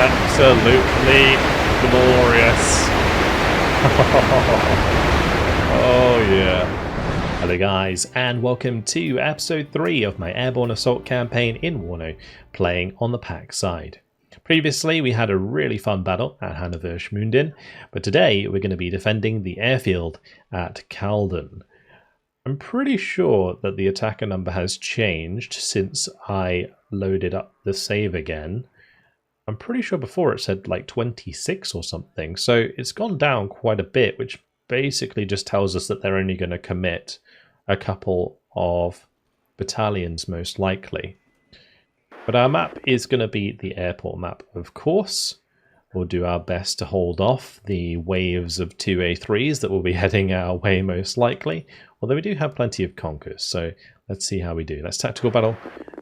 absolutely glorious. Oh yeah. Hello guys, and welcome to episode 3 of my Airborne Assault campaign in WARNO, playing on the PACT side. Previously we had a really fun battle at Hannoverschmünden, but today we're going to be defending the airfield at Calden. I'm pretty sure that the attacker number has changed since I loaded up the save again. I'm pretty sure before it said like 26 or something, so it's gone down quite a bit, which basically just tells us that they're only going to commit a couple of battalions most likely. But our map is going to be the airport map, of course. We'll do our best to hold off the waves of 2A3s that will be heading our way most likely, although we do have plenty of conkers, so let's see how we do. Let's tactical battle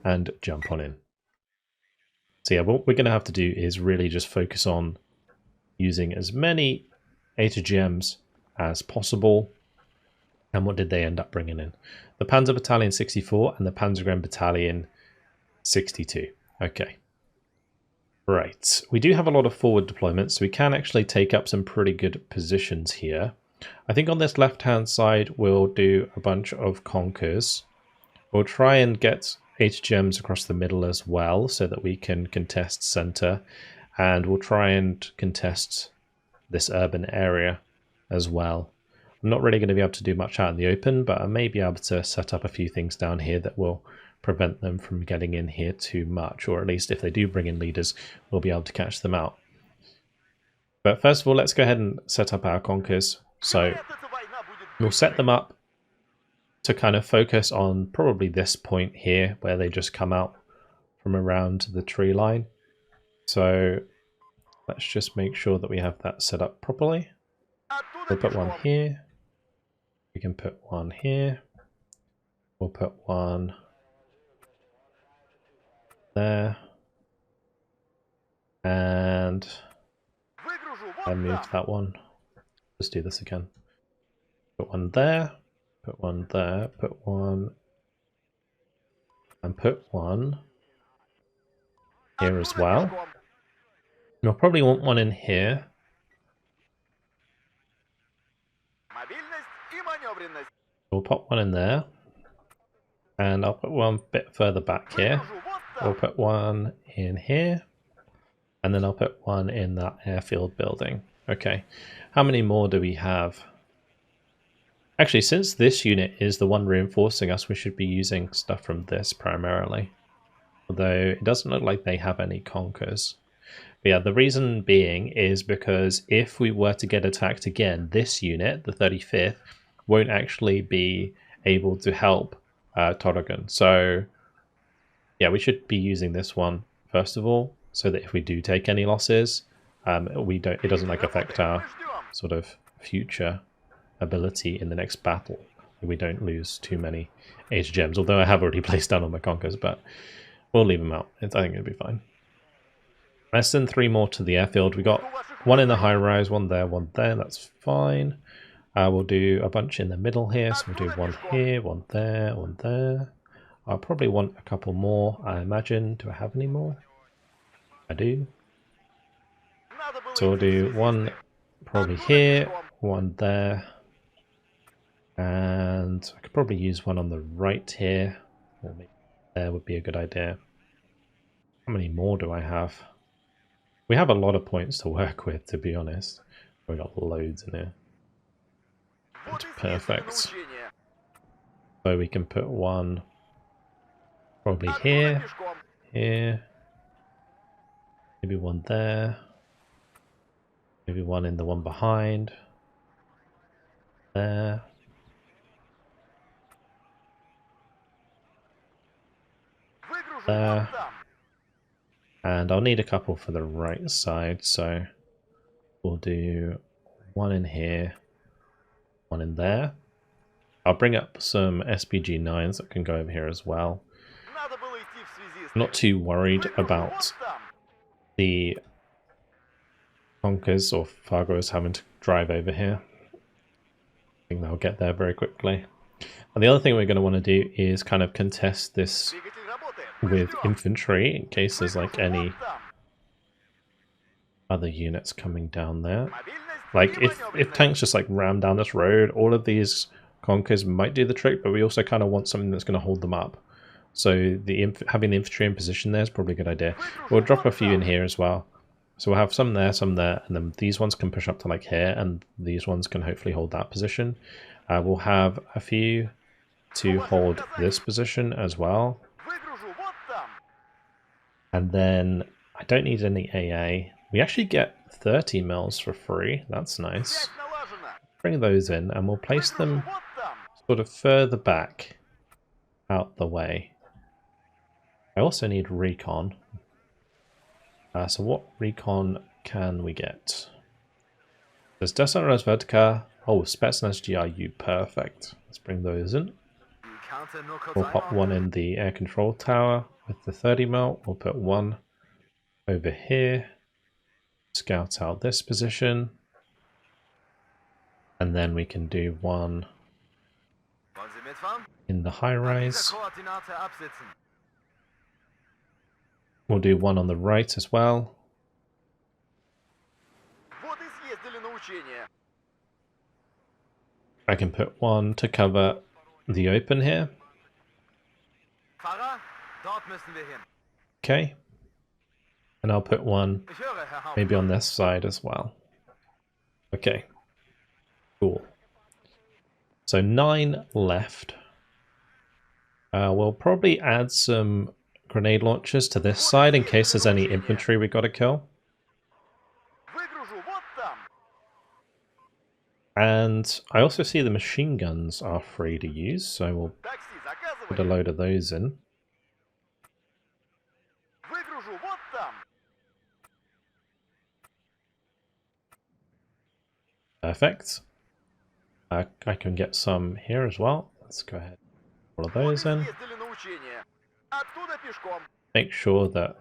and jump on in. So yeah, what we're going to have to do is really just focus on using as many HDGMs as possible. And what did they end up bringing in? The Panzer Battalion 64 and the Panzergrenadier Battalion 62. Okay. Right. We do have a lot of forward deployments, so we can actually take up some pretty good positions here. I think on this left-hand side, we'll do a bunch of conkers. We'll try and get HGMs across the middle as well, so that we can contest center, and we'll try and contest this urban area as well. I'm not really going to be able to do much out in the open, but I may be able to set up a few things down here that will prevent them from getting in here too much, or at least if they do bring in leaders, we'll be able to catch them out. But first of all, let's go ahead and set up our conkers. So we'll set them up to kind of focus on probably this point here where they just come out from around the tree line. So let's just make sure that we have that set up properly. We'll put one here. We can put one here. We'll put one there. And I moved that one. Let's do this again. Put one there. Put one there, put one, and put one here as well. You'll probably want one in here. We'll put one in there, and I'll put one bit further back here. We'll put one in here, and then I'll put one in that airfield building. Okay, how many more do we have? Actually, since this unit is the one reinforcing us, we should be using stuff from this primarily. Although it doesn't look like they have any conkers. But yeah, the reason being is because if we were to get attacked again, this unit, the 35th, won't actually be able to help Torregon. So yeah, we should be using this one first of all, so that if we do take any losses, it doesn't like affect our sort of future ability in the next battle. We don't lose too many HGMs, although I have already placed down on my conkers, but we'll leave them out. I think it'll be fine. Let's send 3 more to the airfield. We got one in the high rise, one there, that's fine. We'll do a bunch in the middle here, so we'll do one here, one there, one there. I'll probably want a couple more, I imagine. Do I have any more? I do. So we'll do one probably here, one there. And I could probably use one on the right here. Or maybe there would be a good idea. How many more do I have? We have a lot of points to work with, to be honest. We've got loads in here. That's perfect. So we can put one probably here, here. Maybe one there. Maybe one in the one behind. There. There. And I'll need a couple for the right side, so we'll do one in here, one in there. I'll bring up some SPG-9s that can go over here as well. I'm not too worried about the conkers or Fargos having to drive over here. I think they'll get there very quickly. And the other thing we're going to want to do is kind of contest this with infantry in case there's like any other units coming down there. Like, if tanks just like ram down this road, all of these conkers might do the trick, but we also kind of want something that's going to hold them up. So having the infantry in position there is probably a good idea. We'll drop a few in here as well. So we'll have some there, and then these ones can push up to like here, and these ones can hopefully hold that position. We'll have a few to hold this position as well. And then I don't need any AA. We actually get 30 mils for free. That's nice. Bring those in, and we'll place them sort of further back out the way. I also need recon. So what recon can we get? There's Desert Razvedka. Oh, Spetsnaz GRU. Perfect. Let's bring those in. We'll pop one in the air control tower with the 30 mil. We'll put one over here. Scout out this position. And then we can do one in the high rise. We'll do one on the right as well. I can put one to cover the open here. Okay. And I'll put one maybe on this side as well. Okay. Cool. So 9 left. We'll probably add some grenade launchers to this side in case there's any infantry we got to kill. And I also see the machine guns are free to use, so we'll put a load of those in. Perfect. I can get some here as well. Let's go ahead and put all of those in. Make sure that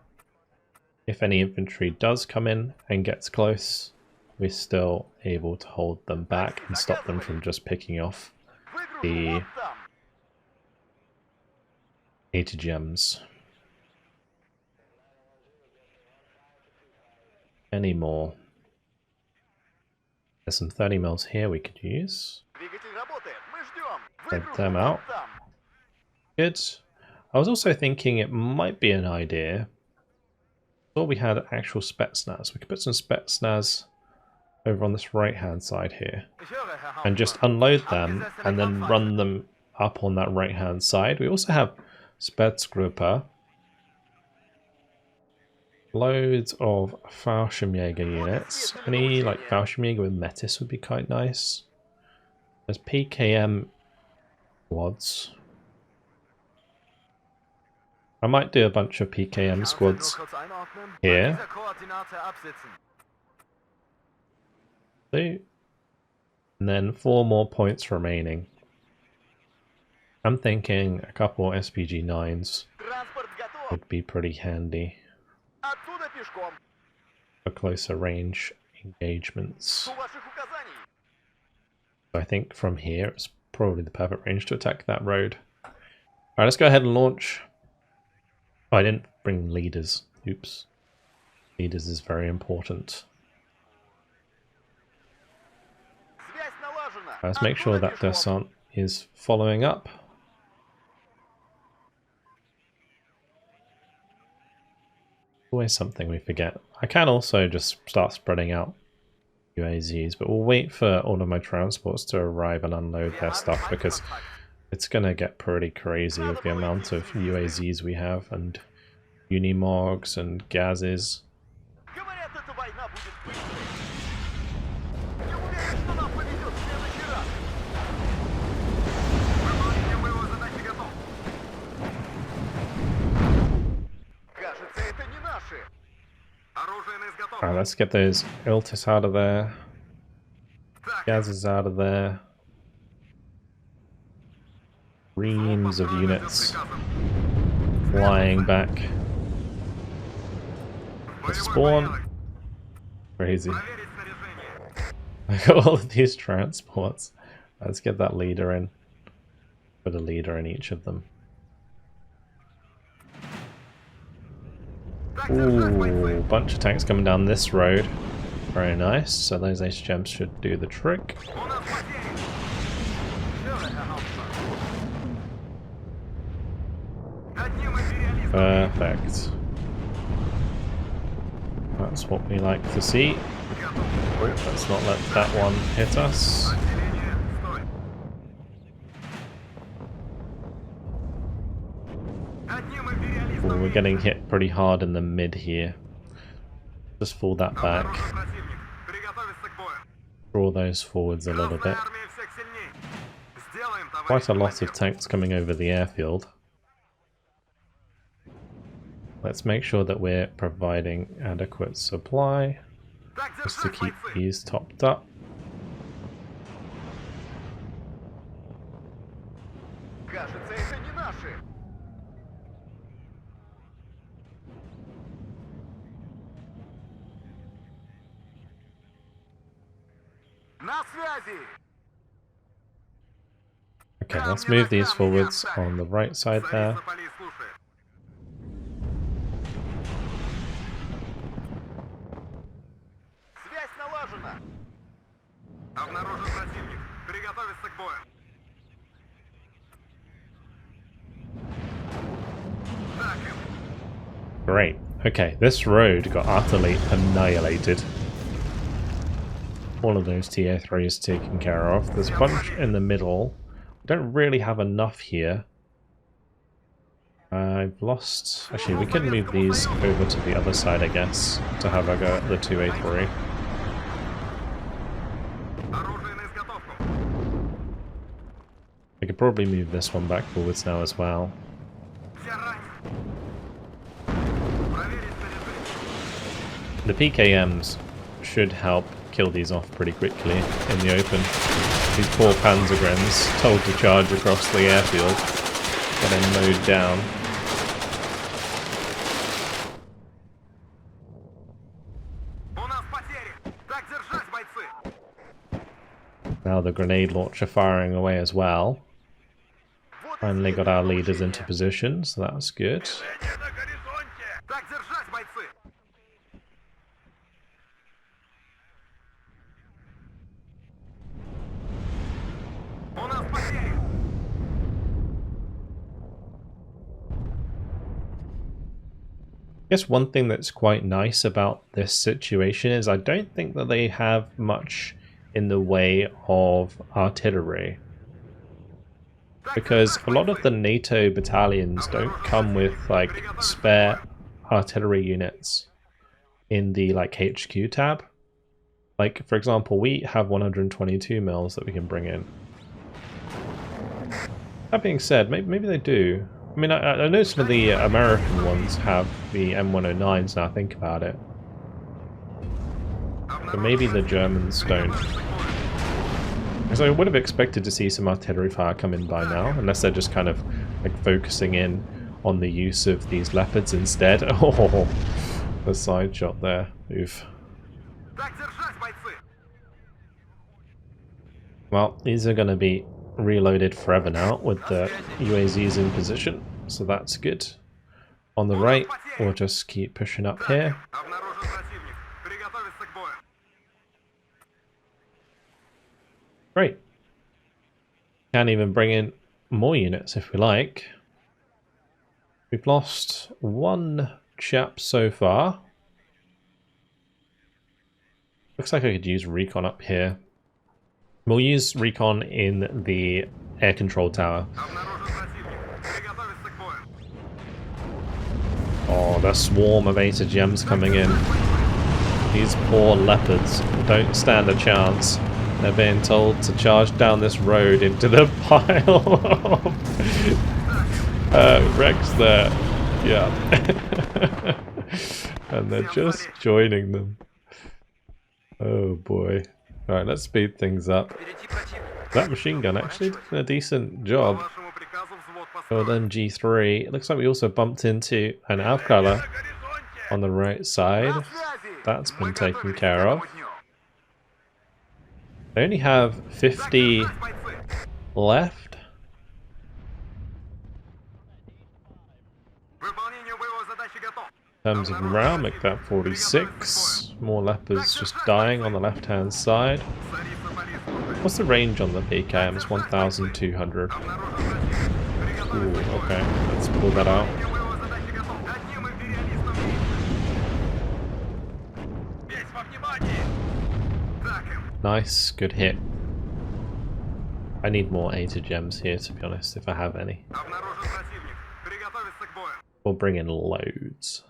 if any infantry does come in and gets close, we're still able to hold them back and stop them from just picking off the ATGMs. Any more? There's some 30 mils here we could use. Spread them out. Good. I was also thinking it might be an idea. I thought we had actual Spetsnaz. We could put some Spetsnaz over on this right hand side here and just unload them and then run them up on that right hand side. We also have Spetsgruppe. Loads of Fallschirmjäger units. Any like Fallschirmjäger with Metis would be quite nice. There's PKM squads. I might do a bunch of PKM squads here. And then 4 more points remaining. I'm thinking a couple SPG-9s would be pretty handy for closer range engagements. I think from here it's probably the perfect range to attack that road. Alright, let's go ahead and launch. Oh, I didn't bring leaders. Oops. Leaders is very important. Let's make sure that descent is following up. Always something we forget. I can also just start spreading out UAZs, but we'll wait for all of my transports to arrive and unload their stuff because it's going to get pretty crazy with the amount of UAZs we have and Unimogs and gases. Alright, let's get those Iltis out of there. Gases out of there. Reams of units flying back. The spawn. Crazy. I got all of these transports. Let's get that leader in. Put a leader in each of them. Ooh, bunch of tanks coming down this road. Very nice. So those ace gems should do the trick. Perfect. That's what we like to see. Oh, let's not let that one hit us. Ooh, we're getting hit pretty hard in the mid here. Just fall that back. Draw those forwards a little bit. Quite a lot of tanks coming over the airfield. Let's make sure that we're providing adequate supply, just to keep these topped up. Okay, let's move these forwards on the right side there. Great. Okay, this road got utterly annihilated. All of those TA3s taken care of. There's a bunch in the middle. Don't really have enough here. I've lost... Actually, we can move these over to the other side, I guess, to have a go at the 2A3. We could probably move this one back forwards now as well. The PKMs should help kill these off pretty quickly in the open. These poor Panzergrens told to charge across the airfield, getting mowed down. Now the grenade launcher firing away as well. Finally got our leaders into position, so that's good. I guess one thing that's quite nice about this situation is I don't think that they have much in the way of artillery. Because a lot of the NATO battalions don't come with like spare artillery units in the like HQ tab. Like for example, we have 122 mils that we can bring in. That being said, maybe they do. I mean, I know some of the American ones have the M109s now I think about it. But maybe the Germans don't. Because I would have expected to see some artillery fire come in by now, unless they're just kind of like focusing in on the use of these Leopards instead. Oh, the side shot there. Oof. Well, these are going to be reloaded forever now with the UAZs in position, so that's good. On the right, we'll just keep pushing up here. Great. Can even bring in more units if we like. We've lost one chap so far. Looks like I could use recon up here. We'll use recon in the air control tower. Oh, the swarm of ATGMs coming in. These poor Leopards don't stand a chance. They're being told to charge down this road into the pile of wrecks there. Yeah. And they're just joining them. Oh boy. Alright, let's speed things up. That machine gun actually did a decent job. Well done, G3. It looks like we also bumped into an Aufklärer on the right side. That's been taken care of. They only have 50 left. In terms of morale, make that 46. More leopards just dying on the left-hand side. What's the range on the PKM? It's 1,200. Ooh, okay. Let's pull that out. Nice, good hit. I need more A gems here, to be honest, if I have any. We'll bring in loads.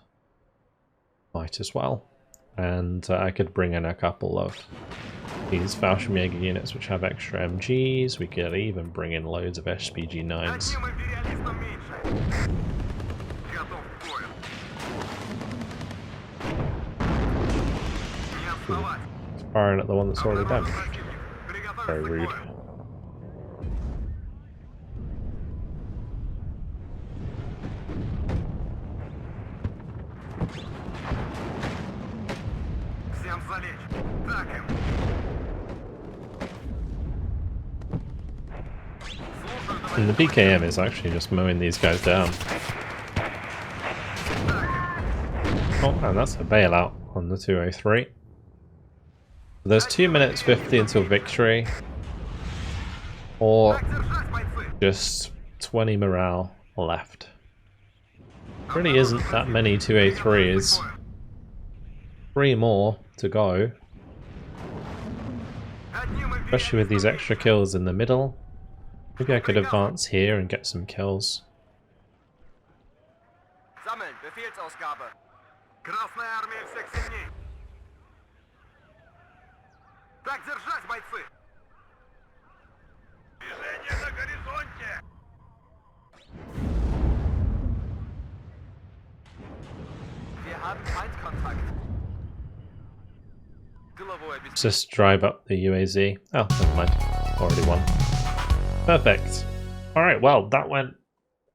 Might as well. And I could bring in a couple of these VulcanHDGaming units which have extra MGs. We could even bring in loads of SPG-9s. Ooh, it's firing at the one that's already damaged. Very rude. And the PKM is actually just mowing these guys down. Oh, and that's a bailout on the 203. There's 2 minutes 50 until victory. Or just 20 morale left. Really isn't that many 2A3s. 3 more to go. Especially with these extra kills in the middle. Maybe I could advance here and get some kills. Let's just drive up the UAZ. Oh, never mind. Already won. Perfect. Alright, well, that went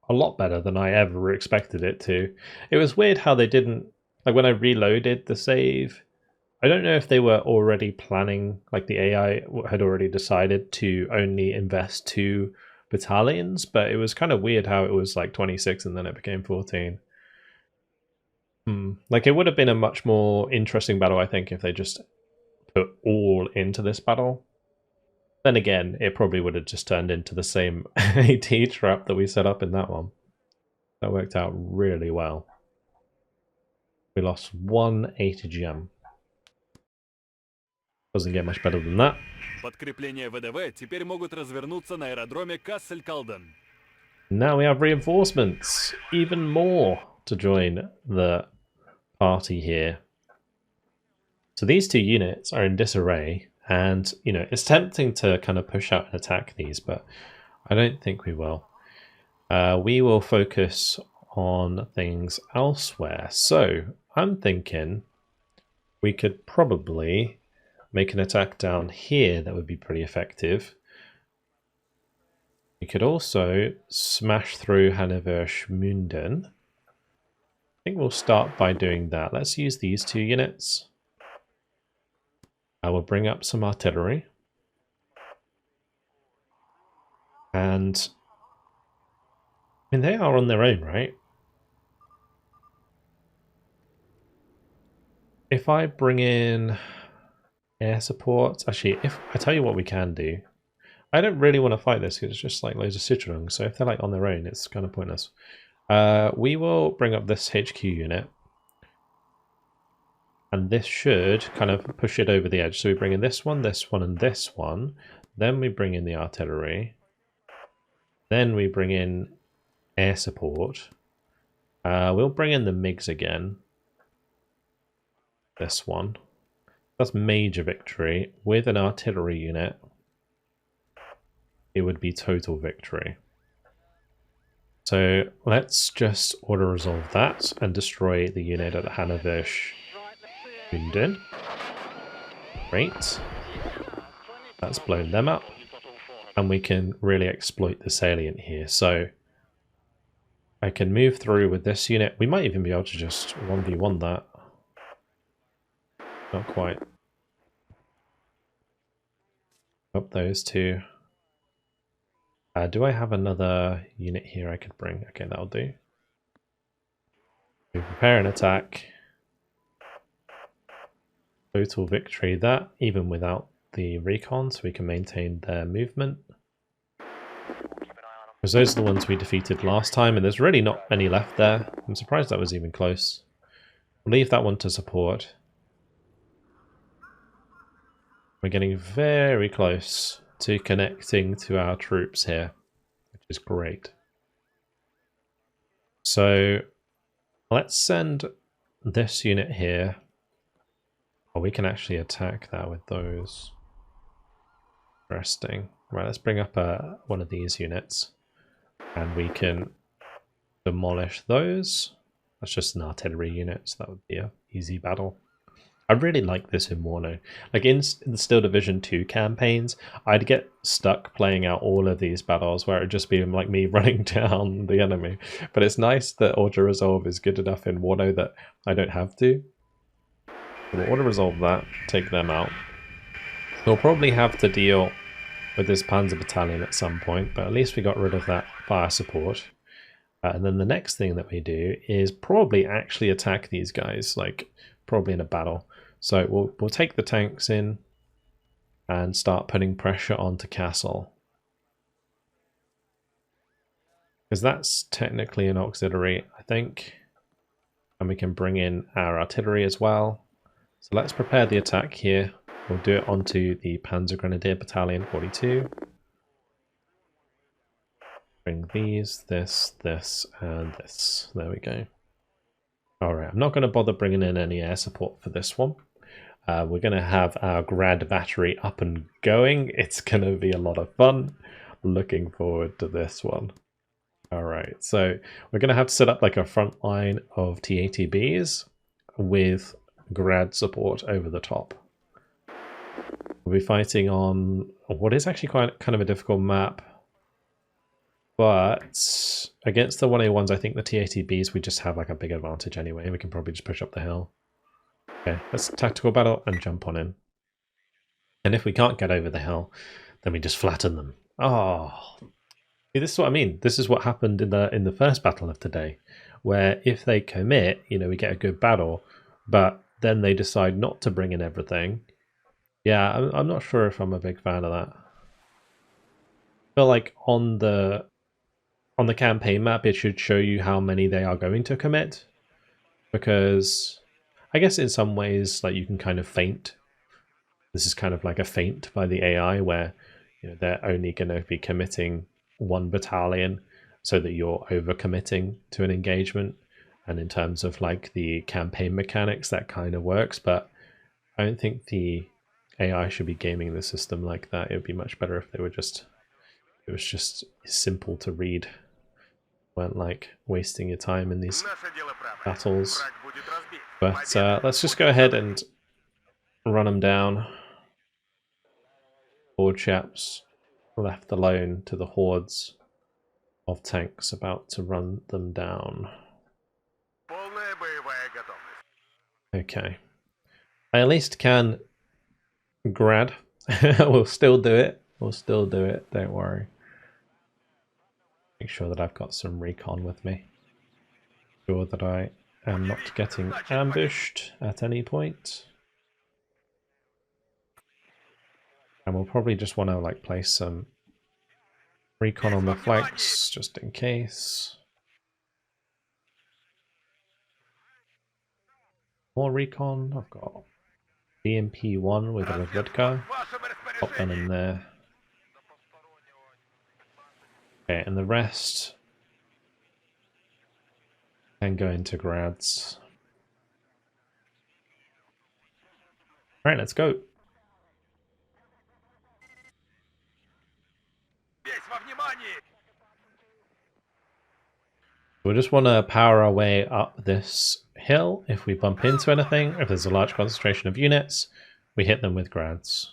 a lot better than I ever expected it to. It was weird how they didn't... Like, when I reloaded the save, I don't know if they were already planning, like the AI had already decided to only invest 2 battalions, but it was kind of weird how it was like 26 and then it became 14. Like, it would have been a much more interesting battle, I think, if they just put all into this battle. Then again, it probably would have just turned into the same AT trap that we set up in that one. That worked out really well. We lost 1 AT gem. Doesn't get much better than that. Подкрепления ВДВ теперь могут развернуться на аэродроме Кассель-Калден. Now we have reinforcements, even more to join the party here. So these 2 units are in disarray, and you know, it's tempting to kind of push out and attack these, but I don't think we will. We will focus on things elsewhere. So I'm thinking we could probably make an attack down here that would be pretty effective. We could also smash through Hannover-Schmünden. I think we'll start by doing that. Let's use these 2 units. I will bring up some artillery. And I mean, they are on their own, right? If I bring in air support, actually, if I tell you what we can do, I don't really want to fight this because it's just like loads of Citroens. So if they're like on their own, it's kind of pointless. We will bring up this HQ unit. And this should kind of push it over the edge. So we bring in this one, and this one. Then we bring in the artillery. Then we bring in air support. We'll bring in the MiGs again. This one. That's major victory. With an artillery unit, it would be total victory. So let's just auto-resolve that and destroy the unit at Hannover-Schmünden. Great. That's blown them up. And we can really exploit the salient here. So I can move through with this unit. We might even be able to just 1v1 that. Not quite. Up those 2. Do I have another unit here I could bring? Okay, that'll do. We prepare an attack. Total victory, that even without the recon, so we can maintain their movement. Because those are the ones we defeated last time, and there's really not many left there. I'm surprised that was even close. We'll leave that one to support. We're getting very close to connecting to our troops here, which is great. So let's send this unit here. Oh, we can actually attack that with those. Interesting. Right, let's bring up one of these units. And we can demolish those. That's just an artillery unit, so that would be an easy battle. I really like this in WARNO. Like in the Steel Division 2 campaigns, I'd get stuck playing out all of these battles where it'd just be like me running down the enemy. But it's nice that auto-resolve is good enough in WARNO that I don't have to. We'll auto-resolve that, take them out. We'll probably have to deal with this Panzer Battalion at some point, but at least we got rid of that fire support. And then the next thing that we do is probably actually attack these guys, like probably in a battle. So we'll take the tanks in and start putting pressure onto Castle. Because that's technically an auxiliary, I think. And we can bring in our artillery as well. So let's prepare the attack here. We'll do it onto the Panzer Grenadier Battalion 42. Bring these, this, and this. There we go. Alright, I'm not going to bother bringing in any air support for this one. We're going to have our Grad battery up and going. It's going to be a lot of fun. Looking forward to this one. Alright, so we're going to have to set up like a front line of TATBs with Grad support over the top. We'll be fighting on what is actually quite kind of a difficult map. But against the 1A1s, I think the TATBs, we just have like a big advantage anyway. We can probably just push up the hill. Okay, let's tactical battle and jump on in. And if we can't get over the hill, then we just flatten them. Oh, see, this is what I mean. This is what happened in the first battle of today, where if they commit, you know, we get a good battle, but then they decide not to bring in everything. Yeah, I'm not sure if I'm a big fan of that. I feel like on the campaign map, it should show you how many they are going to commit, because I guess in some ways, like, you can kind of feint. This is kind of like a feint by the AI where, you know, they're only going to be committing one battalion so that you're over committing to an engagement. And in terms of like the campaign mechanics, that kind of works, but I don't think the AI should be gaming the system like that. It would be much better if they were just, it was just simple to read. Weren't like wasting your time in these battles. But let's just go ahead and run them down. 4 chaps left alone to the hordes of tanks about to run them down. Okay. I at least can grad. We'll still do it. We'll still do it. Don't worry. Make sure that I've got some recon with me. Sure that I am not getting ambushed at any point. And we'll probably just want to like place some recon on the flanks just in case. More recon. I've got BMP-1 with a Vodka. Pop that in there. Okay, and the rest can go into grads. Alright, let's go. We'll just want to power our way up this hill. If we bump into anything, if there's a large concentration of units, we hit them with grads.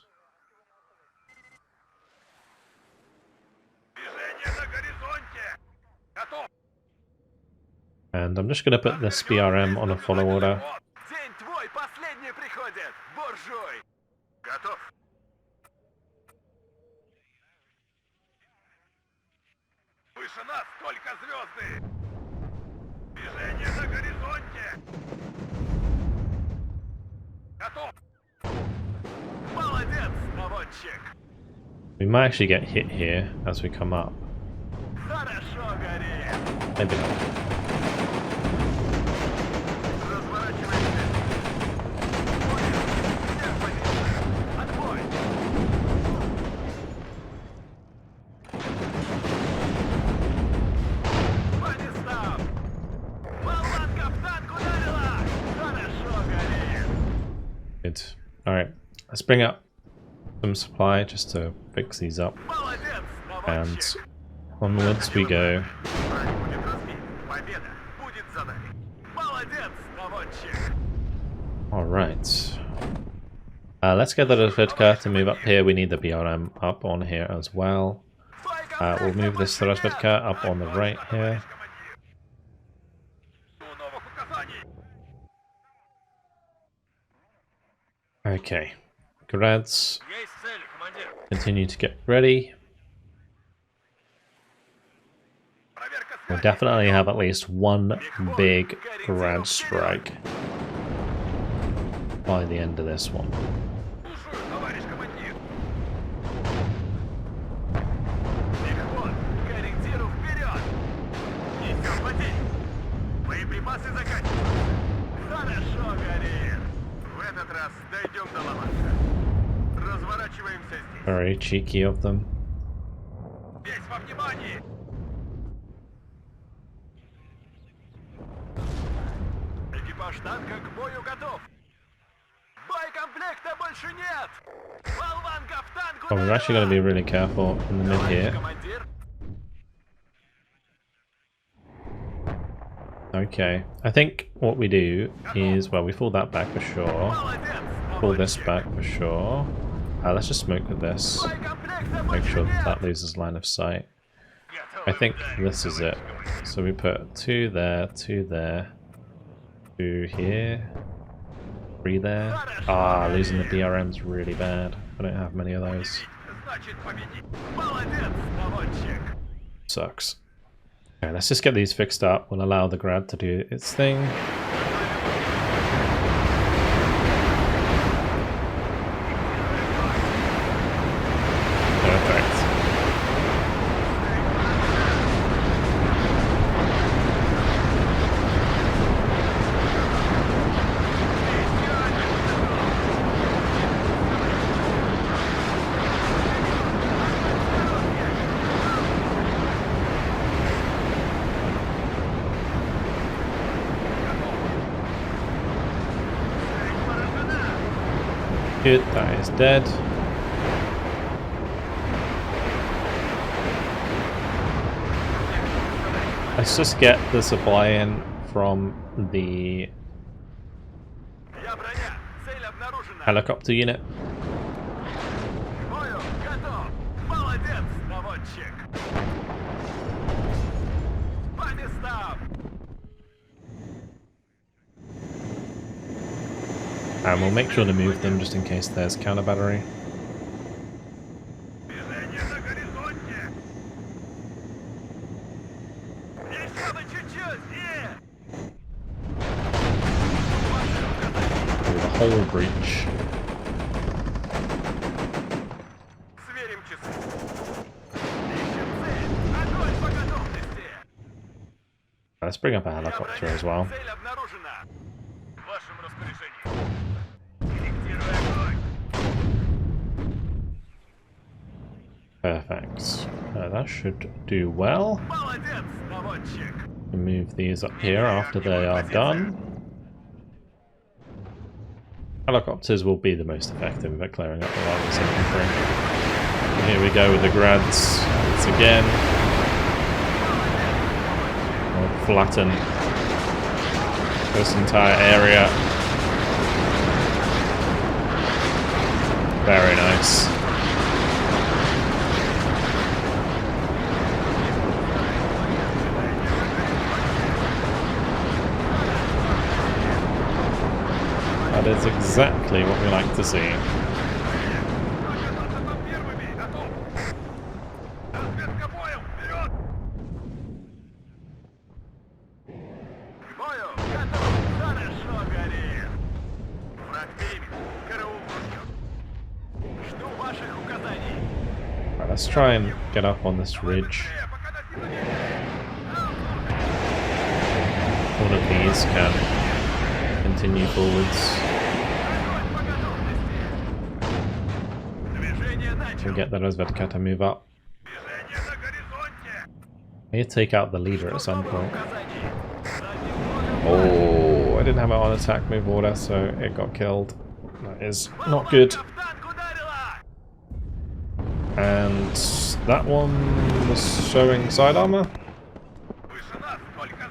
And I'm just going to put this BRM on a follow order. We might actually get hit here as we come up. Maybe not. Good. Alright, let's bring up some supply just to fix these up. And onwards we go. Alright. Let's get the разведка to move up here. We need the BRM up on here as well. We'll move this разведка up on the right here. Okay. Grads. Continue to get ready. We'll definitely have at least one big grad strike by the end of this one. Very cheeky of them. Oh, we're actually going to be really careful in the mid here. Okay, I think what we do is, well, we pull that back for sure. Pull this back for sure. Let's just smoke with this. Make sure that loses line of sight. I think this is it. So we put 2 there, 2 there, 2 here, 3 there. Ah, losing the BRM's really bad. I don't have many of those. Sucks. Okay, let's just get these fixed up. We'll allow the grad to do its thing. Good, that is dead. Let's just get the supply in from the helicopter unit. And we'll make sure to move them just in case there's counter battery. Through the whole breach. Let's bring up a helicopter as well. Perfect. That should do well. Move these up here after they are done. Helicopters will be the most effective at clearing up the largest infantry. Here we go with the grads once again. We'll flatten this entire area. Very nice. That is exactly what we like to see. Let's try and get up on this ridge. One of these can continue forwards. And get the Rozvedka to move up. I need to take out the leader at some point. Oh, I didn't have it on attack move order, so it got killed. That is not good. And that one was showing side armor.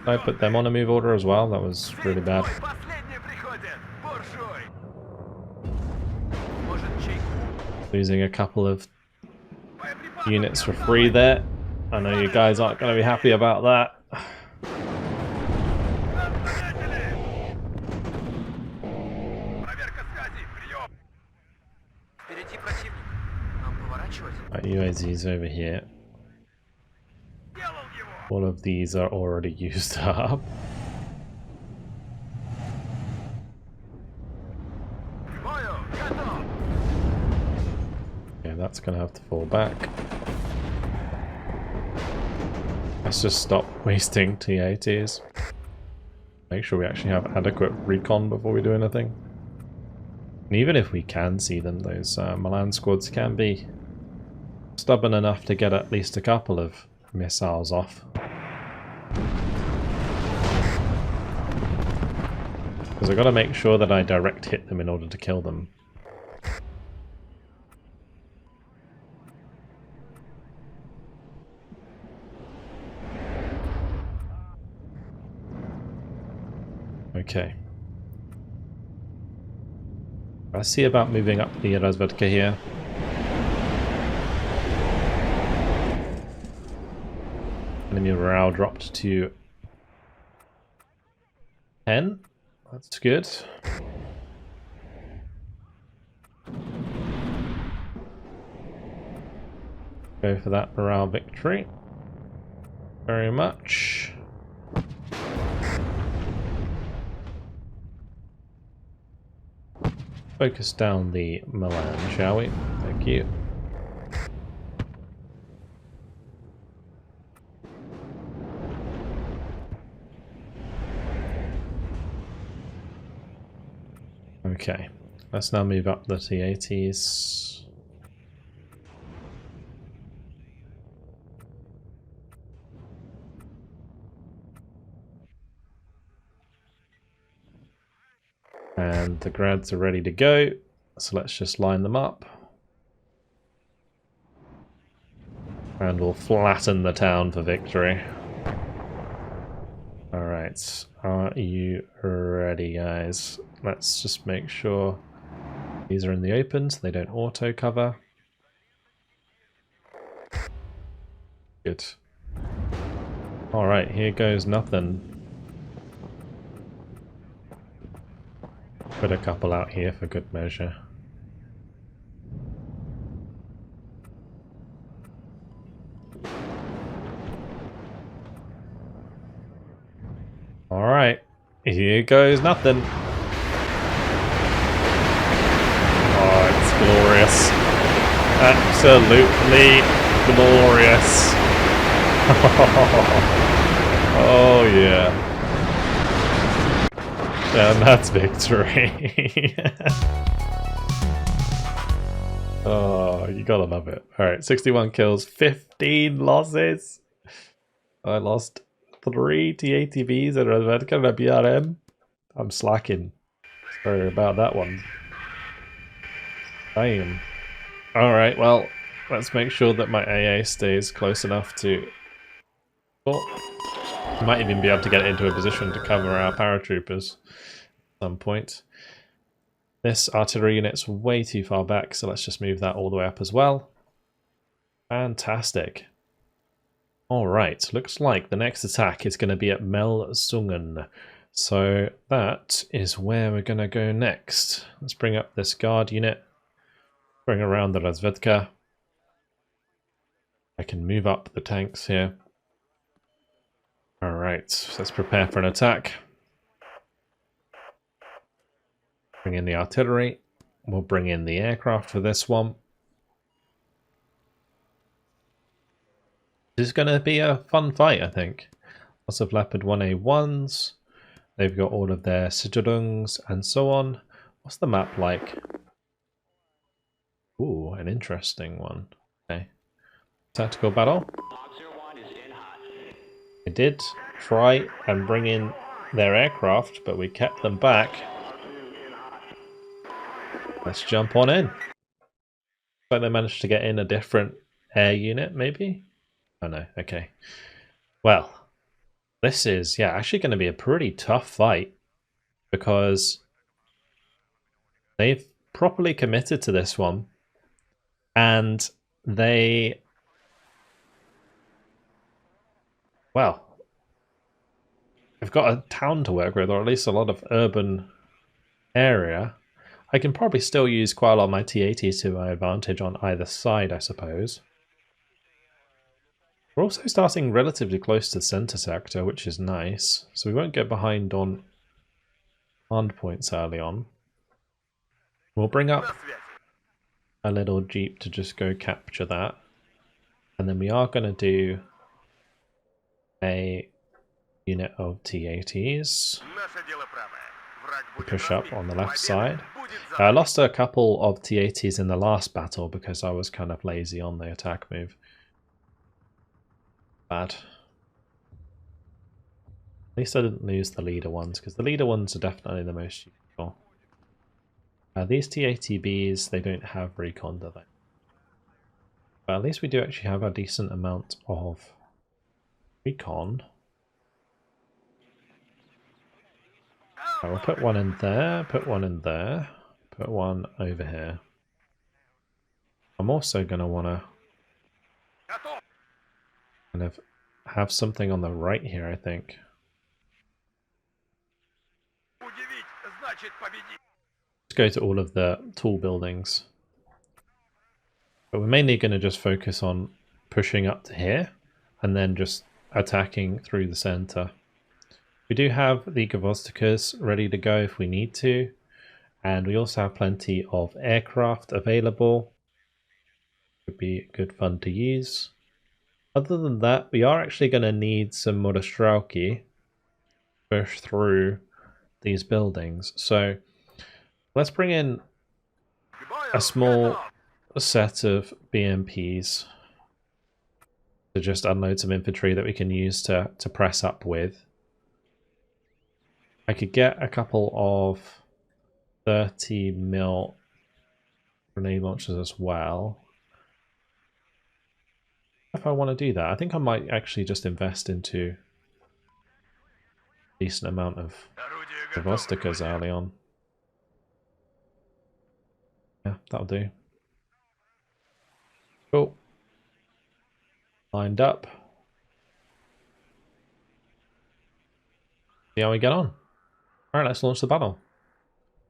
I put them on a move order as well. That was really bad. Losing a couple of units for free there. I know you guys aren't going to be happy about that. Right, UAZ's over here. All of these are already used up. Yeah, that's going to have to fall back. Let's just stop wasting TATs. Make sure we actually have adequate recon before we do anything. And even if we can see them, those Milan squads can be stubborn enough to get at least a couple of missiles off. Because I've got to make sure that I direct hit them in order to kill them. Okay. I see about moving up the Rozvedka here. Enemy morale dropped to 10. That's good. Go for that morale victory. Very much. Focus down the Milan, shall we? Thank you. Okay, let's now move up the T80s. And the grads are ready to go, so let's just line them up. And we'll flatten the town for victory. Alright, are you ready, guys? Let's just make sure these are in the open so they don't auto cover. Good. Alright, here goes nothing. Put a couple out here for good measure. Alright, here goes nothing. Oh, it's glorious. Absolutely glorious. Oh yeah. And that's victory. Oh, you gotta love it. Alright, 61 kills, 15 losses. I lost 3 TATVs and a Rozvedka and a BRM. I'm slacking. Sorry about that one. Damn. Alright, well, let's make sure that my AA stays close enough to... Oh, I might even be able to get into a position to cover our paratroopers at some point. This artillery unit's way too far back, so let's just move that all the way up as well. Fantastic. Alright, looks like the next attack is going to be at Melzungen. So that is where we're going to go next. Let's bring up this guard unit. Bring around the Rozvedka. I can move up the tanks here. Alright, let's prepare for an attack. Bring in the artillery. We'll bring in the aircraft for this one. This is going to be a fun fight, I think. Lots of Leopard 1A1s. They've got all of their Sicherungs and so on. What's the map like? Ooh, an interesting one. Okay. Tactical battle. They did try and bring in their aircraft, but we kept them back. Let's jump on in. Looks like they managed to get in a different air unit, maybe? Oh no, okay. Well, this is, yeah, actually going to be a pretty tough fight because they've properly committed to this one and they, well, they've got a town to work with, or at least a lot of urban area. I can probably still use quite a lot of my T-80s to my advantage on either side, I suppose. We're also starting relatively close to the center sector, which is nice. So we won't get behind on command points early on. We'll bring up a little jeep to just go capture that. And then we are going to do a unit of T-80s. Push up on the left side. I lost a couple of T-80s in the last battle because I was kind of lazy on the attack move. Bad. At least I didn't lose the leader ones, because the leader ones are definitely the most useful. These T-80Bs, they don't have recon, do they? But at least we do actually have a decent amount of recon. I'll put one in there, put one in there, put one over here. I'm also going to want to kind of have something on the right here, I think. Let's go to all of the tall buildings. But we're mainly going to just focus on pushing up to here and then just attacking through the center. We do have the Gavostikas ready to go if we need to, and we also have plenty of aircraft available. Would be good fun to use. Other than that, we are actually going to need some Motostrauki to push through these buildings. So let's bring in a small set of BMPs to just unload some infantry that we can use to press up with. I could get a couple of 30mm grenade launchers as well. If I want to do that, I think I might actually just invest into a decent amount of Vostikas early on. Yeah, that'll do. Cool. Lined up. See how we get on. Alright, let's launch the battle.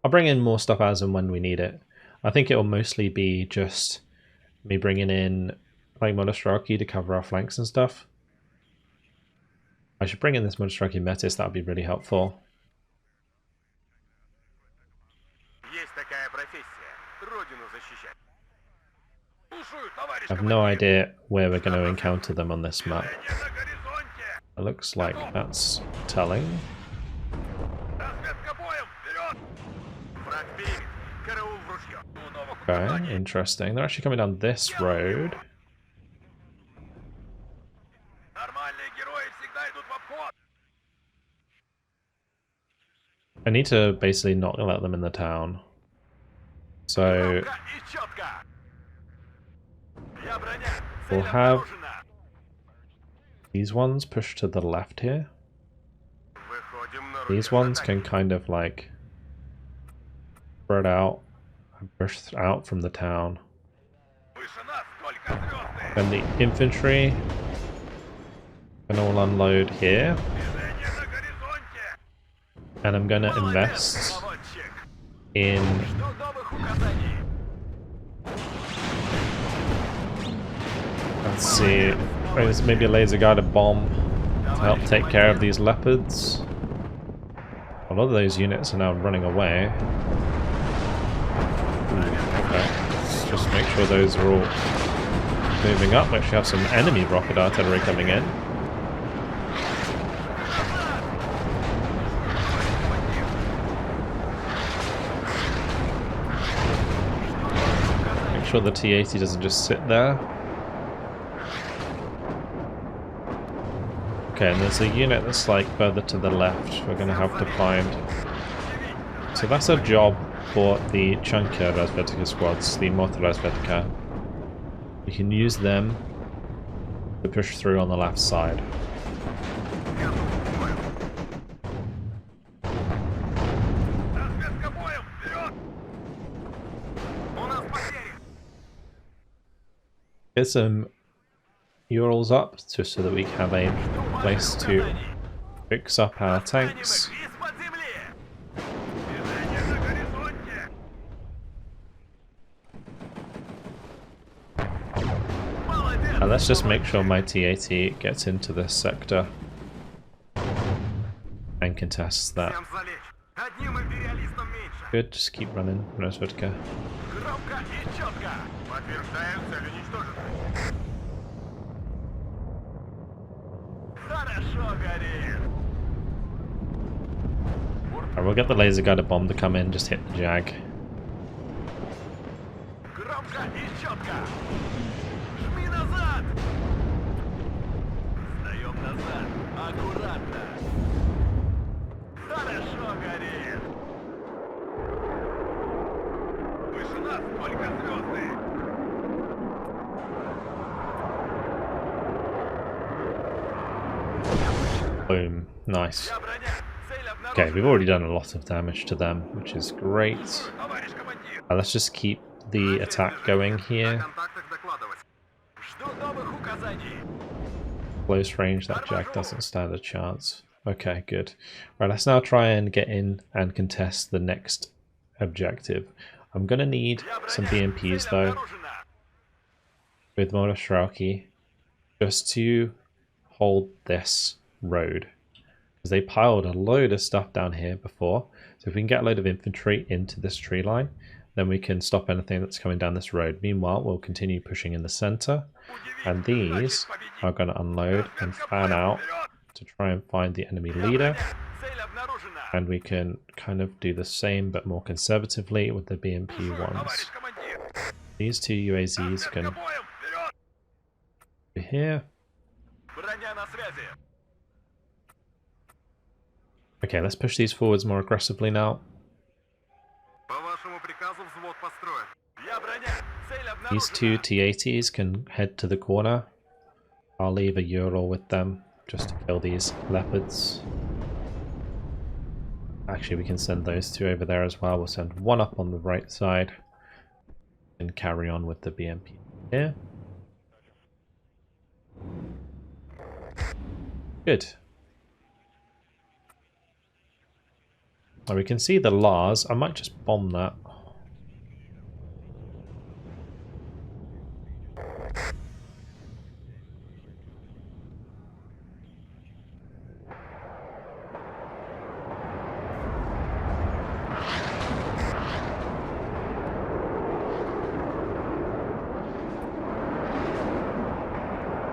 I'll bring in more stuff as and when we need it. I think it will mostly be just me bringing in like Motostrauki to cover our flanks and stuff. I should bring in this Motostrauki Metis, that would be really helpful. I have no idea where we're going to encounter them on this map. It looks like that's telling. Okay, interesting. They're actually coming down this road. I need to basically not let them in the town. So we'll have these ones pushed to the left here. These ones can kind of like spread out and push out from the town. Then the infantry can all unload here. And I'm going to invest in let's see, maybe a laser guided bomb to help take care of these leopards. A lot of those units are now running away. Ooh, okay. Let's just make sure those are all Moving up, we actually have some enemy rocket artillery coming in. Make sure the T-80 doesn't just sit there. Okay, and there's a unit that's like further to the left we're going to have to find. So that's a job for the chunkier Razvedka squads, the Motorrazvedka. We can use them to push through on the left side. Get some Urals up just so that we have a place to fix up our tanks. And let's just make sure my T-80 gets into this sector and contests that. Good, just keep running, Razvedka. Alright, we'll get the laser guided bomb to come in, just hit the Jag. Boom. Nice. Okay, we've already done a lot of damage to them, which is great. Let's just keep the attack going here. Close range, that Jag doesn't stand a chance. Okay, good. Right, let's now try and get in and contest the next objective. I'm going to need some BMPs though, with Motorstrelki, just to hold this road. Because they piled a load of stuff down here before. So if we can get a load of infantry into this tree line, then we can stop anything that's coming down this road. Meanwhile, we'll continue pushing in the center. And these are going to unload and fan out to try and find the enemy leader. And we can kind of do the same but more conservatively with the BMP ones. These two UAZs can be here. Okay, let's push these forwards more aggressively now. These two T-80s can head to the corner. I'll leave a Ural with them just to kill these leopards. Actually, we can send those two over there as well. We'll send one up on the right side and carry on with the BMP here. Good. Now we can see the Lars. I might just bomb that.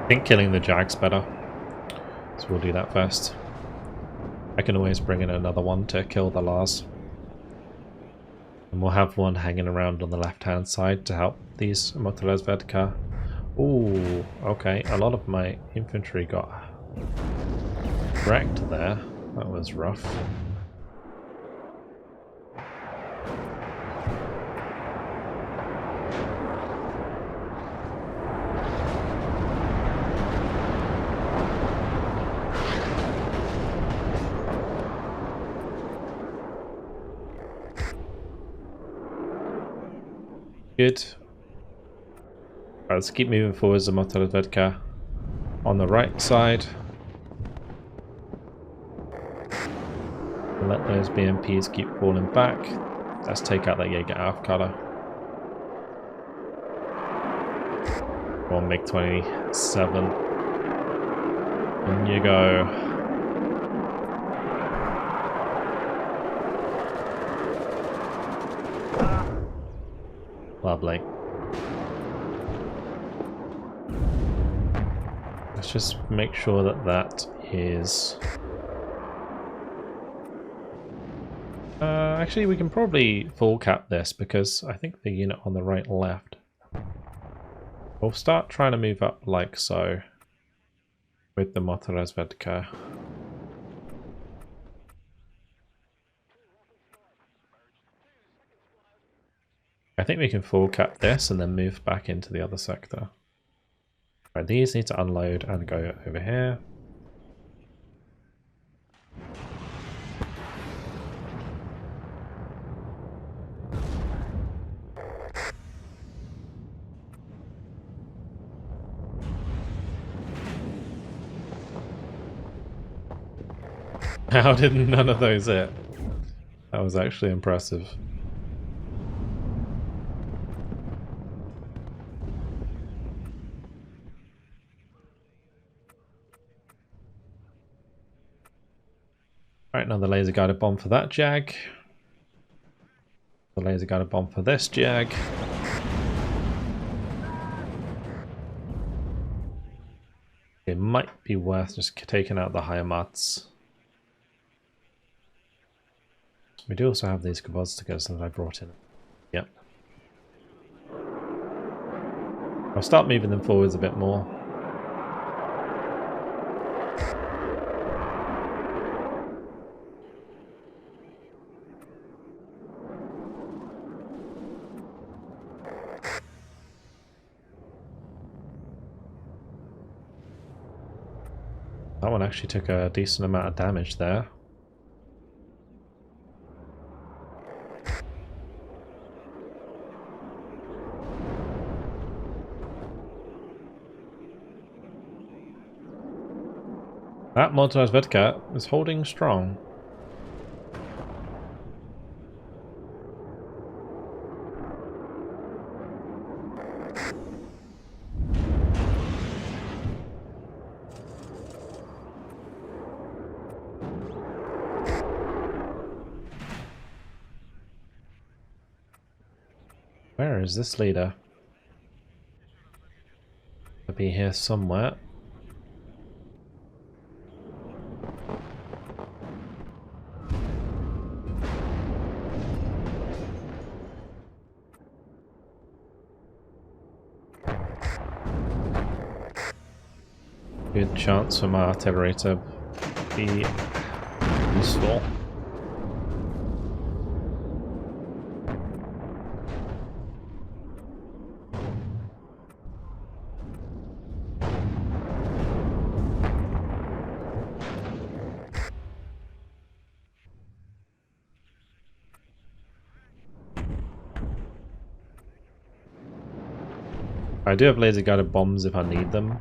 I think killing the Jag's better, so we'll do that first. I can always bring in another one to kill the Lars. And we'll have one hanging around on the left hand side to help these Motorrazvedka. Ooh, okay, a lot of my infantry got wrecked there. That was rough. Good. Right, let's keep moving forwards the Motorrazvedka on the right side. And let those BMPs keep falling back. Let's take out that Jaeger Aufkadder. Or MiG-27. In you go. Lovely. let's just make sure that that is... actually, we can probably full cap this because I think the unit on the right left. We'll start trying to move up like so with the motorazvedka. I think we can full cap this and then move back into the other sector. Right, these need to unload and go over here. How did none of those hit? That was actually impressive. Right, another laser guided bomb for that Jag. The laser guided bomb for this Jag. It might be worth just taking out the higher mats. We do also have these Kavod that I brought in. Yep. I'll start moving them forwards a bit more. That one actually took a decent amount of damage there. That motorazvedka is holding strong. Where is this leader? I'll be here somewhere. Good chance for my artillery to be useful. I do have laser guided bombs if I need them.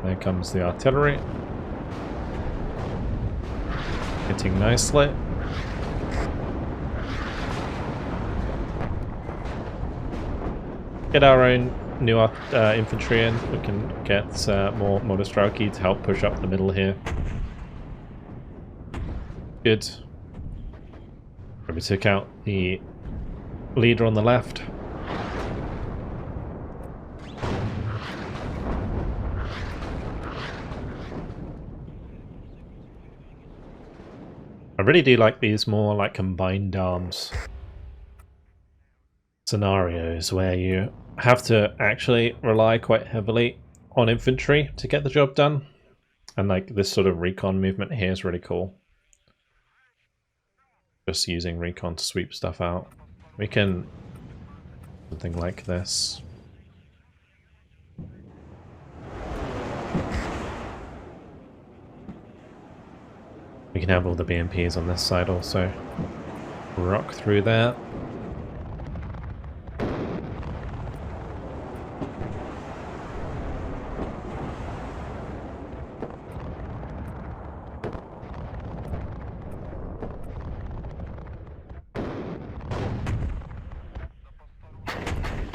There comes the artillery. Hitting nicely. Get our own new infantry in. We can get more Motostrauki to help push up the middle here. Good. We took out the leader on the left. I really do like these more like combined arms scenarios where you have to actually rely quite heavily on infantry to get the job done. And like this sort of recon movement here is really cool. Just using recon to sweep stuff out. We can something like this. We can have all the BMPs on this side also. Rock through there.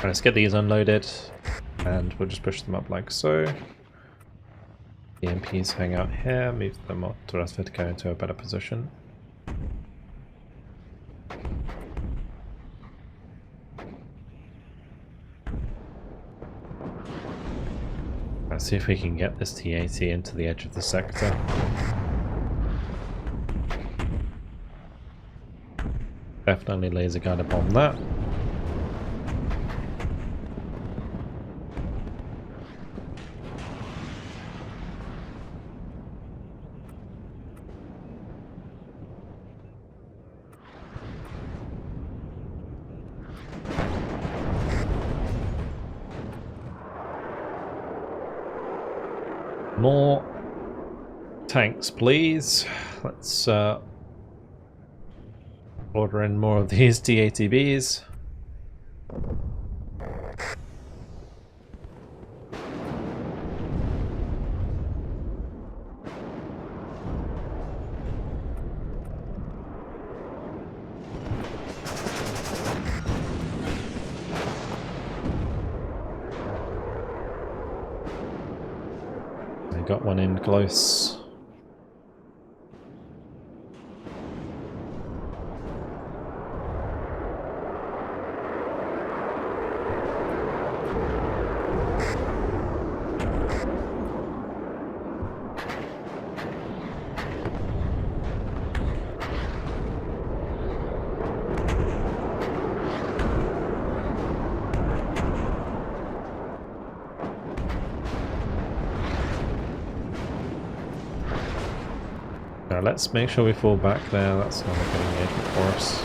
Let's get these unloaded, and we'll just push them up like so. The MPs hang out here, move the motorazvedka into a better position. Let's see if we can get this TAT into the edge of the sector. Definitely laser guided bomb that. More tanks, please. Let's order in more of these TATBs. I got one in close. Now let's make sure we fall back there. That's not a good engagement for us.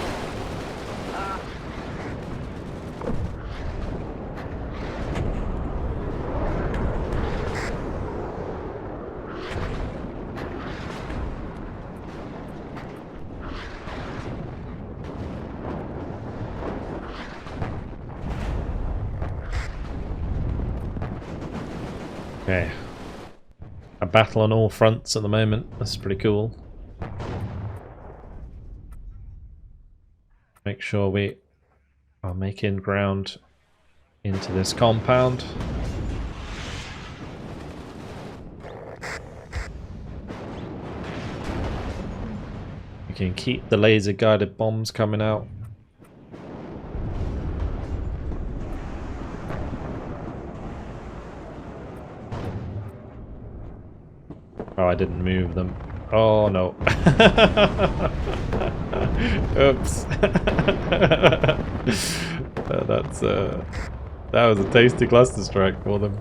Okay. A battle on all fronts at the moment. That's pretty cool. Make sure we are making ground into this compound. We can keep the laser guided bombs coming out. Oh, I didn't move them. Oh no. Oops. That was a tasty cluster strike for them.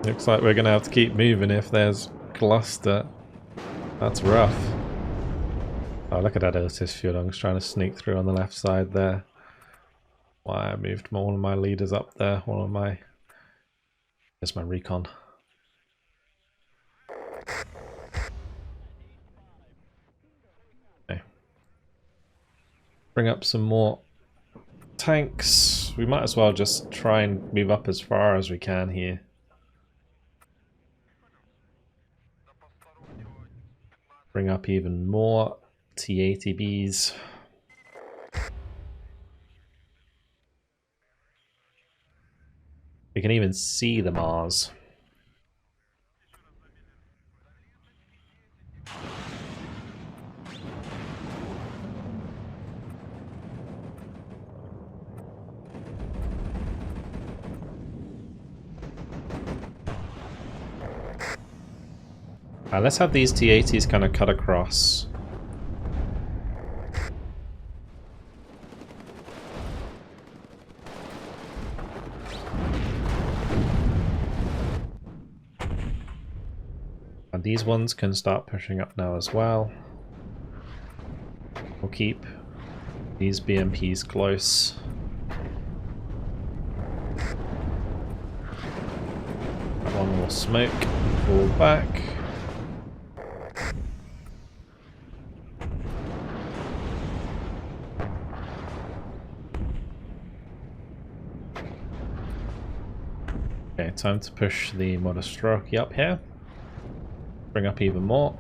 Looks like we're gonna have to keep moving if there's cluster. That's rough. Oh, look at that Otis Fuelung's trying to sneak through on the left side there. Why I moved one of my leaders up there, There's my recon. Okay. Bring up some more tanks. We might as well just try and move up as far as we can here. Bring up even more TATBs. We can even see the Mars. Let's have these TATs kind of cut across. And these ones can start pushing up now as well. We'll keep these BMPs close. That one will smoke, fall back. Okay, time to push the Modestroki up here. Bring up even more.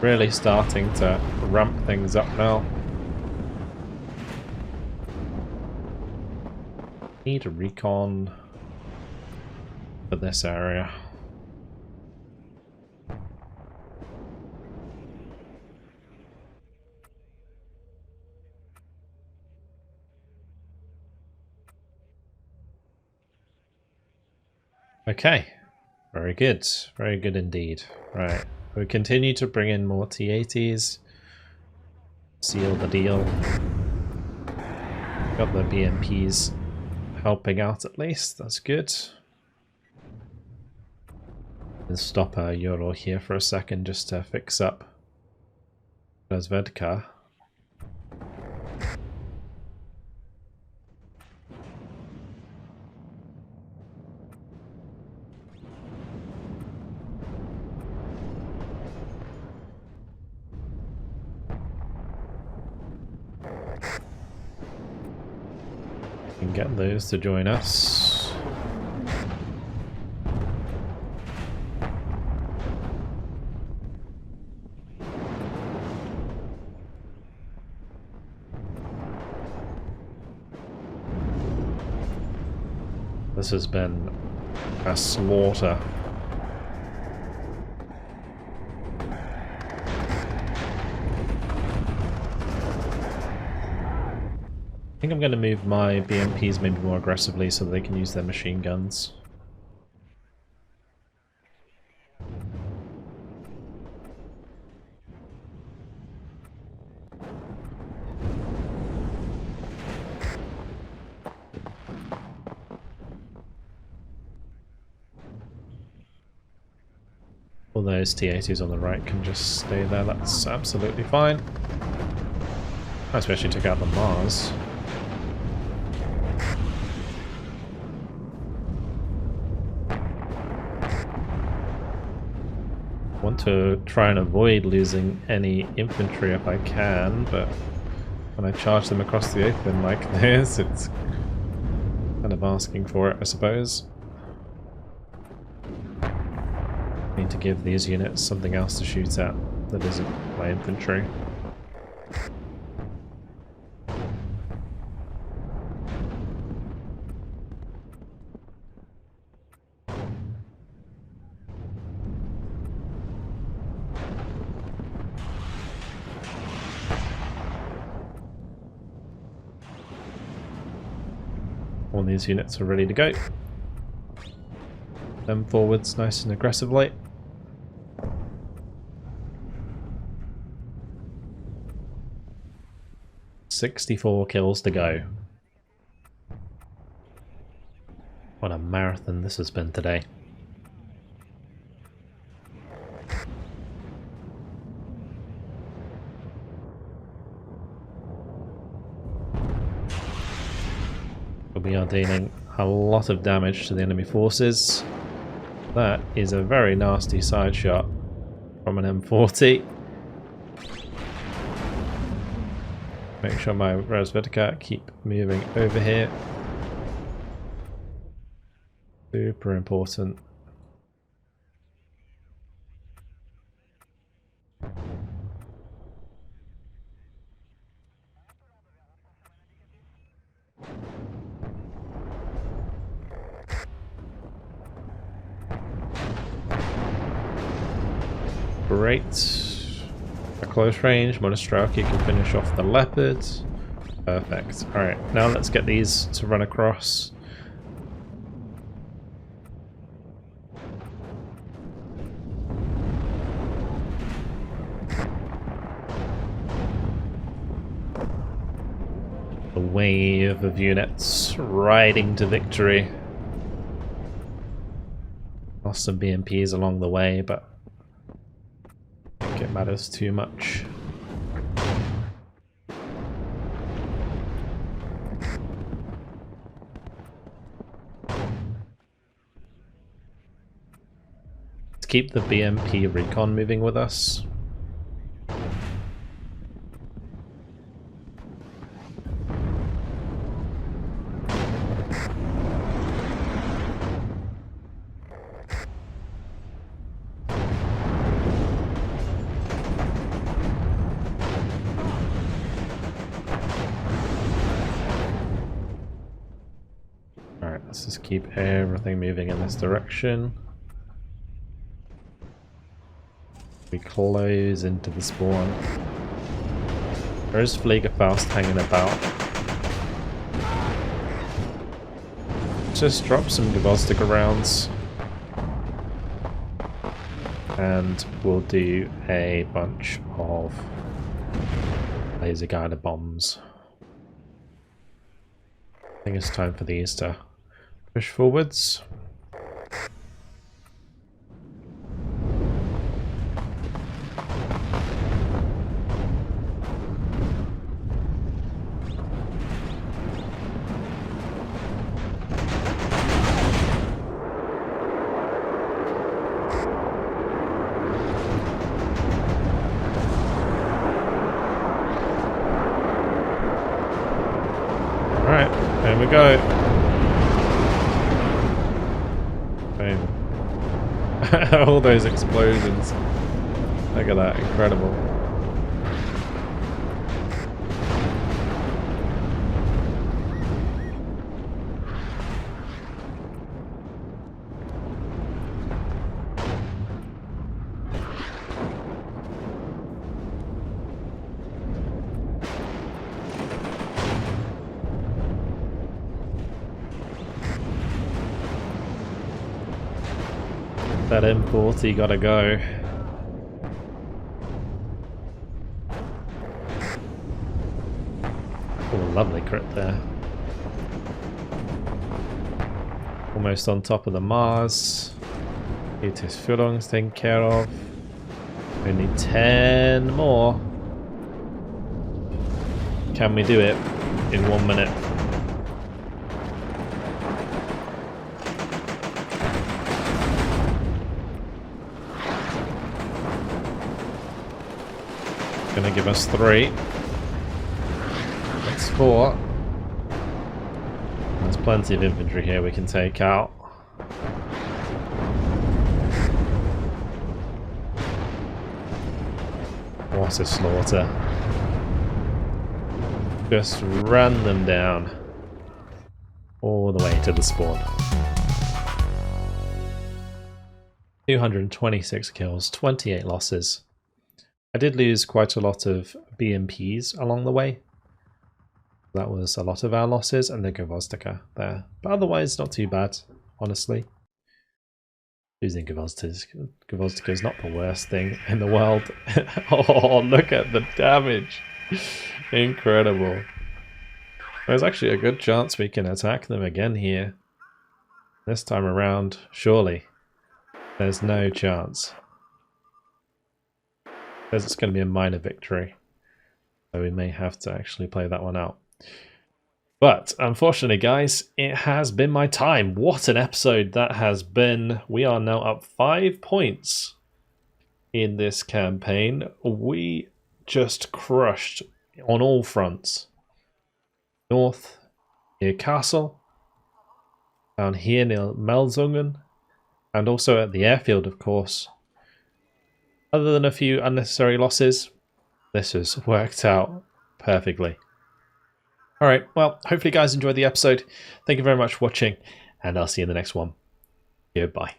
Really starting to ramp things up now. Need a recon for this area. Okay, very good. Very good indeed. Right, we continue to bring in more T-80s. Seal the deal. Got the BMPs helping out at least, that's good. Let's stop our Euro here for a second just to fix up Razvedka. Can get those to join us. This has been a slaughter. I think I'm going to move my BMPs maybe more aggressively so they can use their machine guns. All those T-80s on the right can just stay there, that's absolutely fine. I especially took out the Mars. I want to try and avoid losing any infantry if I can, but when I charge them across the open like this, it's kind of asking for it, I suppose. Need to give these units something else to shoot at that isn't my infantry. All these units are ready to go. Them forwards nice and aggressively. $64 kills to go. What a marathon this has been today. We are dealing a lot of damage to the enemy forces. That is a very nasty side shot from an M40. Make sure my Razvedka keep moving over here. Super important. Great. A close range, Monostrelki can finish off the Leopards. Perfect. Alright, now let's get these to run across. A wave of units riding to victory. Lost some BMPs along the way, but I think it matters too much. Let's keep the BMP recon moving with us. Let's just keep everything moving in this direction. We close into the spawn. There is Fliegerfaust hanging about. Just drop some Gvozdica rounds. And we'll do a bunch of laser guided bombs. I think it's time for these to push forwards. Alright, there we go. Boom. All those explosions. Look at that, incredible. That M40 gotta go. Oh, lovely crit there. Almost on top of the Mars. Get his Führung's taken care of. Only 10 more. Can we do it in 1 minute? Gonna give us 3. That's 4. There's plenty of infantry here we can take out. What a slaughter. Just run them down. All the way to the spawn. 226 kills, 28 losses. I did lose quite a lot of BMPs along the way. That was a lot of our losses, and the Gvozdyka there. But otherwise, not too bad, honestly. Losing Gvozdyka is not the worst thing in the world. Oh, look at the damage. Incredible. There's actually a good chance we can attack them again here. This time around, surely. There's no chance. Because it's going to be a minor victory. So we may have to actually play that one out. But unfortunately, guys, it has been my time. What an episode that has been. We are now up 5 points in this campaign. We just crushed on all fronts. North near Castle, down here near Melzungen, and also at the airfield, of course. Other than a few unnecessary losses, this has worked out perfectly. Alright, well, hopefully you guys enjoyed the episode. Thank you very much for watching, and I'll see you in the next one. Goodbye.